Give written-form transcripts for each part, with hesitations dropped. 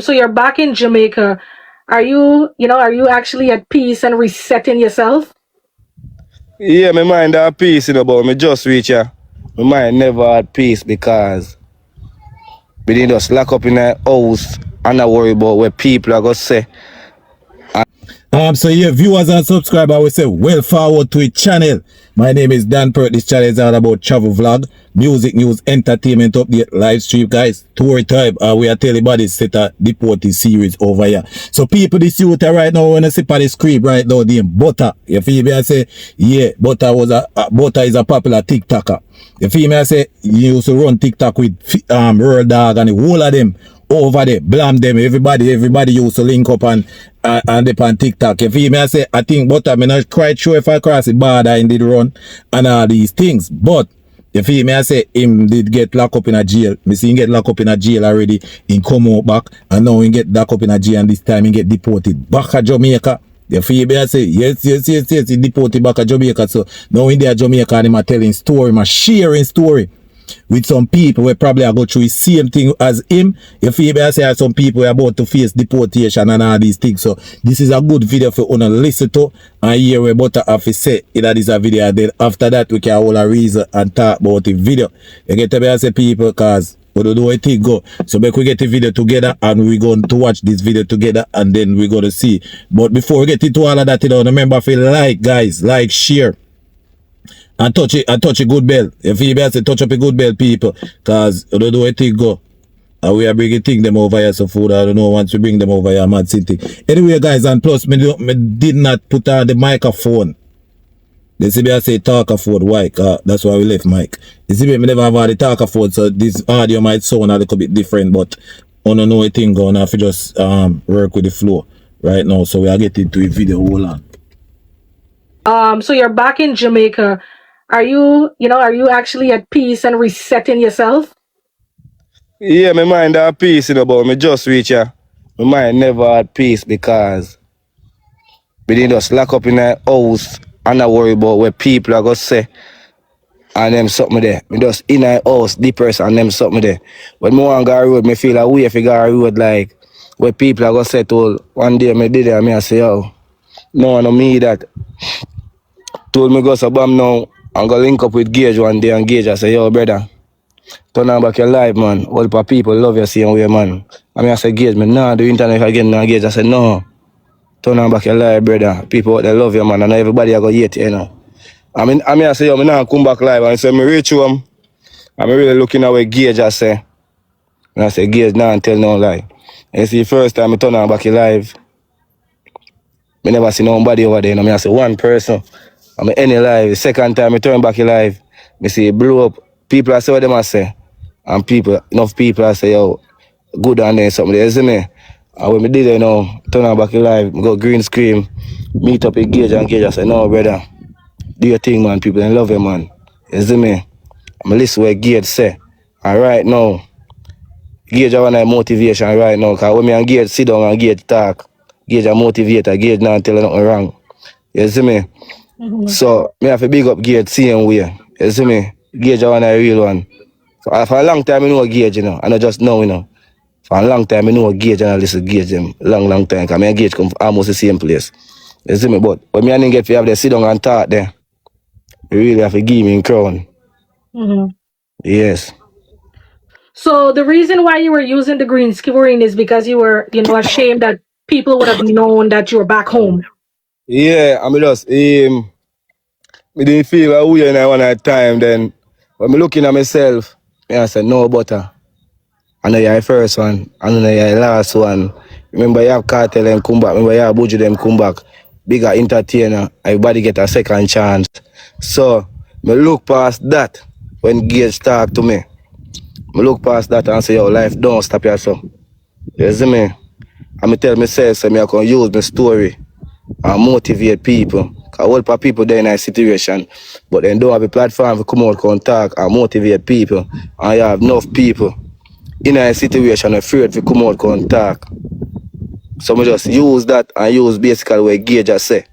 So you're back in Jamaica. Are you actually at peace and resetting yourself? Yeah, my mind at peace, but me just reach here. My mind never at peace because we didn't just lock up in a house and not worry about what people are going to say. So yeah, viewers and subscribers, we say well forward to a channel. My name is Dan Pert. This channel is all about travel vlog, music, news, entertainment update, live stream, guys. Story time. We are telling about this set a Deported series over here. So people, this youth right now when I see on the screen right now, the Butter. You feel me? I say, yeah, Butter is a popular TikToker. You feel me? I say, you used to run TikTok with Rural Dog and the whole of them over there, blame them, everybody used to link up and they on TikTok. You feel me? I say, I think Butter, I'm not quite sure if I cross the border and did run and all these things, but you feel me? I say, him did get locked up in a jail. Me see him get locked up in a jail already, he come out back, and now he get locked up in a jail, and this time he get deported back to Jamaica. You feel me? I say, yes, he deported back to Jamaica. So now in there Jamaica, and him a telling story, him a sharing story with some people who probably are go through the same thing as him. You feel me? I say some people are about to face deportation and all these things. So this is a good video for you to listen to and hear what Butter have to say in this video. And then after that we can hold a reason and talk about the video. You get me? I say people, because we don't know where it go. So make we get the video together and we're going to watch this video together and then we're going to see. But before we get into all of that, remember if you like, guys, like, share, and touch a good bell. If you say touch up a good bell, people, because you don't know where it go. And we are bringing them over here, so food, I don't know, once we bring them over here, mad city. Anyway, guys, and plus, me did not put on the microphone. They see me I say talkerphone, why? That's why we left mic. You see me never have had the talkerphone, so this audio might sound a little bit different, but I don't know a thing going on, if you just work with the flow right now. So we are getting to a video, hold on. So you're back in Jamaica. Are you actually at peace and resetting yourself? Yeah, my mind at peace, but me just reach here. My mind never at peace because we didn't just lock up in a house and not worry about what people are going to say and them something there. Me just in a house, depressed and them something there. When me want to go road, me feel like way if you go road like what people are going to say to one day me did it and me I say, oh, no me that. Told me go so bam now. I'm going to link up with Gage one day and Gage I say, yo, brother, turn on back your life, man. All the people love you same way, man. I say, Gage, man, nah, do internet again, now Gage. I said, no. Turn on back your life, brother. People, they love you, man, and everybody are going to hate you, I say, yo, me nah come back live. And I say, me reach home. I'm really looking at what Gage I say. And I say, Gage, nah, tell no lie. And you see, first time I turn on back your live, I never see nobody over there. I say, one person. I'm any live. Second time I turn back your live, I see it blow up. People I say what them I say. And enough people I say, yo, good on there, something there, isn't it? And when I did it, turn on back your live, I go green screen, meet up with Gage and Gage. I say, no, brother, do your thing, man. People, they love you, man. You see me? I'm listen what Gage say. And right now, Gage have a motivation right now. Because when me and Gage sit down and Gage talk, Gage a motivator, Gage not tell you nothing wrong. You see me? So, me have to big up Gage same way. You see me? Gage is a real one. For a long time, I know Gage, I don't just know, For a long time, I know Gage and I listen to Gage, long time. Because me and Gage come from almost the same place. You see me? But when me and him get to have to sit down and talk there, you really have to give me a crown. Yes. So the reason why you were using the green screen is because you were, ashamed that people would have known that you were back home. Yeah, I mean just me didn't feel like we and I one at time then when me looking at myself, I said no Butter. I know you're the first one, I know you're the last one. Remember you have Cartel them come back, remember you have Buju them come back. Bigger entertainer, everybody get a second chance. So me look past that when Gage talk to me. Me look past that and say, yo, life don't stop here so. You see me? And me tell myself so I can use my story and motivate people. Because a lot of people there in a situation, but they don't have a platform to come out and talk and motivate people. And you have enough people in a situation afraid to come out and talk. So I just use that and use basically what Gage just say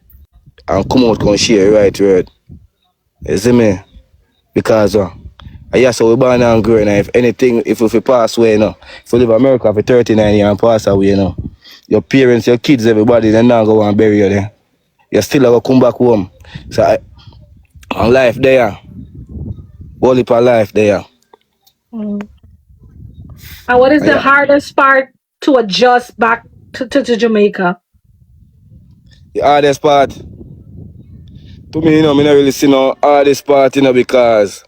and come out and share the right word. You see me? Because And yeah, so we born and grow, and if anything, if we pass away, you know, if we live in America for 39 years and pass away, you know, your parents, your kids, everybody, they now go and bury you there. You still have to come back home. So, on life there, whole heap of life there. Mm. And what is the Yeah. hardest part to adjust back to Jamaica? The hardest part, to me, you know, me not really see no hardest part, you know, because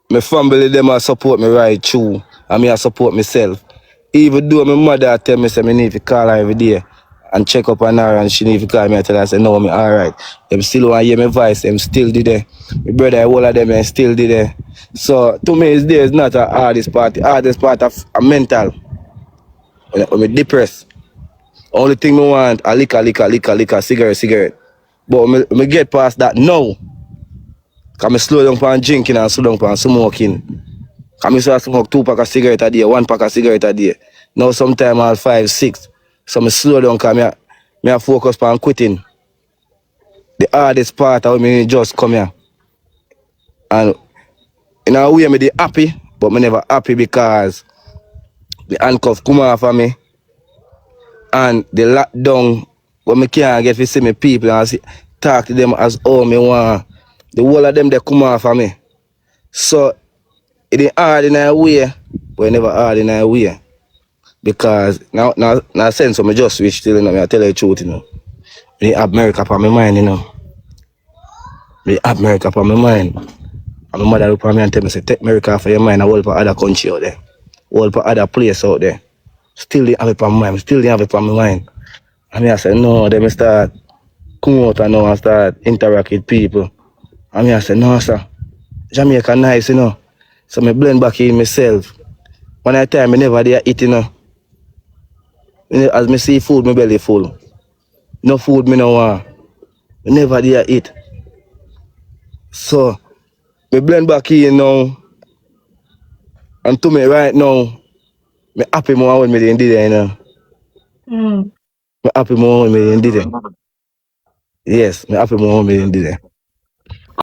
my family, them a support me right through, and me a support myself. Even though my mother tell me, say, me need to call her every day and check up on her, and she need to call me and tell her, say, no, me alright. Them still want to hear my voice, them still did it. My brother, all of them, still did it. So, to me, it's not a hardest part. The hardest part of a mental. When me depressed. Only thing me want, a liquor, cigarette. But when me get past that now, because I slow down from drinking and slow down from smoking. Because I used to smoke 2 pack of cigarette a day, 1 pack of cigarette a day. Now sometimes I'll 5, 6. So I slow down because I focus on quitting. The hardest part of me just come here. And in a way, I'm happy, but I'm never happy because the handcuff come off of me. And the lockdown, when I can't get to see my people and talk to them as all me want. The whole of them, they come off of me. So, it ain't hard in a way, but it never hard in a way. Because now sense, so I just switch till, you know, I tell you the truth, you know. I have America on my mind, you know. I have America on my mind. And my mother look at me and tell me, say, take America off of your mind and hold for other country out there. Hold for other place out there. Still they have it on my mind. Still they have it on my mind. And I say, no, then I start come out and now and start interact with people. And I say, no, sir. Jamaica nice, you know. So I blend back in myself. One at a time, I never dare eat, you know. As I see food, my belly full. No food, me no want. I never dare eat. So, I blend back in now. And to me right now, I'm happy more when I did it, you know. Mm. I'm happy more when I did it. Yes, I'm happy more when I did it.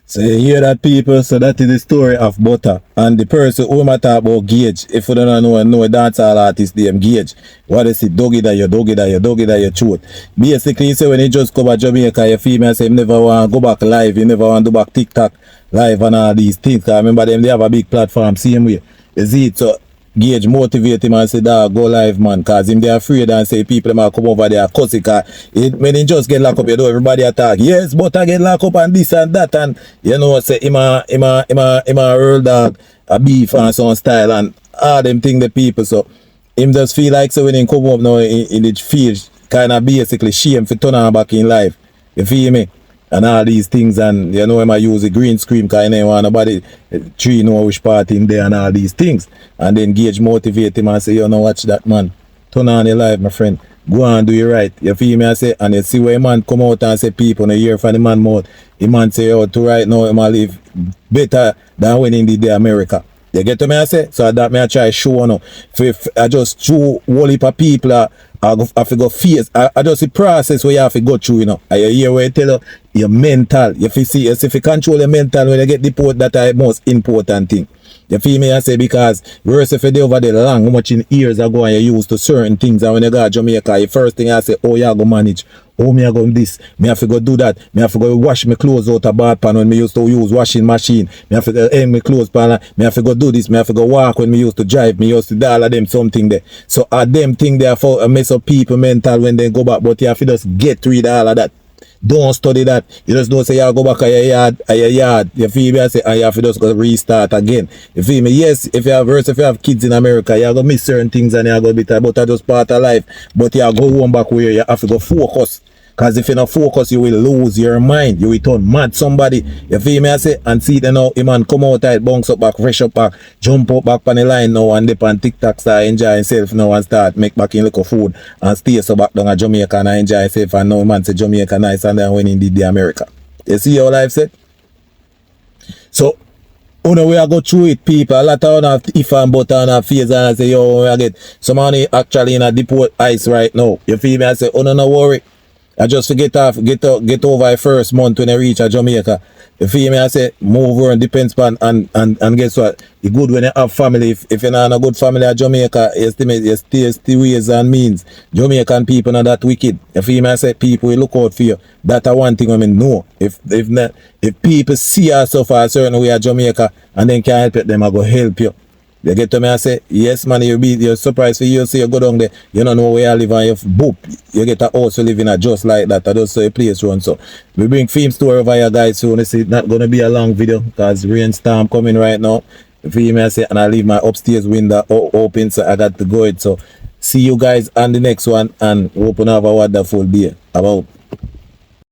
So you hear that, people? So that is the story of Butter. And the person who I talk about Gage. If you don't know a dancehall artist named Gage. What is it? Doggy that you throat. Basically, you say when you just come back Jamaica, you feel me and say you never want to go back live, you never want to do back TikTok live and all these things. Because I remember them, they have a big platform, same way. You see it? So Gage motivate him and say, dog, go live, man. Because him they afraid and say people might come over there cuss it. When he just get locked up, you know, everybody attack. Yes, but I get locked up and this and that. And, you know, say, him a real dog, a beef and some style and all them thing the people. So, him just feel like, so when he come up now, in it feels kind of basically shame for turn on back in life. You feel me? And all these things, and you know him I use a green screen because I don't want nobody tree know which part in there and all these things. And then Gage motivate him and say, you know, watch that, man. Turn on your life, my friend. Go and do it right. You feel me? I say, and you see where a man come out and say people, and you hear from the man mouth, the man say, oh, to right now, him live better than when he did the America. You get to me, I say? So that me I try show now. If I just show whole heap of people, I have to go face. I just the process where you have to go through, you know. I hear where I tell you, your mental. If you see, if you control your mental when you get deported, that is the most important thing. You feel me? I say because worse if you do over there long, how much in years ago and you used to certain things, and when you go to Jamaica, the first thing I say, oh, you go manage. Oh, me I go this. Me have to go do that. Me have to go wash my clothes out of bath pan when me used to use washing machine. Me have to go hang my clothes pan. Me have to go do this. Me have to go walk when me used to drive. Me used to do all of them something there. So them thing there for mess up people mental when they go back. But you have to just get rid of all of that. Don't study that. You just don't say you go back to your yard. You feel me? I say, and you have to just go restart again. You feel me? Yes, if you have kids in America, you have to miss certain things and you have to be tired, but that's just part of life. But you have to go home back where you have to go focus. Because if you don't focus, you will lose your mind. You will turn mad somebody. You feel me? I say, and see then now, a man come out tight, bounce up back, fresh up back, jump up back on the line now, and dip on TikTok, start enjoy himself now and start make back in little food and stay so back down at Jamaica and enjoy himself. And now man say Jamaica nice and then when he did the America. You see how life said? So, we are go through it, people. A lot of if and but and face and I say, yo, I get some money actually in a deport ice right now. You feel me? I say, no worry. I just forget off, get over the first month when I reach a Jamaica. You feel me? I say move on depends on and guess what? It's good when you have family. If you're not in a good family at Jamaica, you still ways and means. Jamaican people not that wicked. You feel me? I say people will look out for you. That's one thing I mean no. If people see us suffer a certain way at Jamaica and then can't help it, them I go help you. They get to me and say, yes man, you're surprised for you, so you go down there, you don't know where you live and you boop. You get a house to live in a just like that. I just saw a place run. So we bring film story over here guys soon. It's not gonna be a long video because rainstorm coming right now. You feel me? I say, and I leave my upstairs window open, so I got to go it. So see you guys on the next one and hope you have a wonderful day. About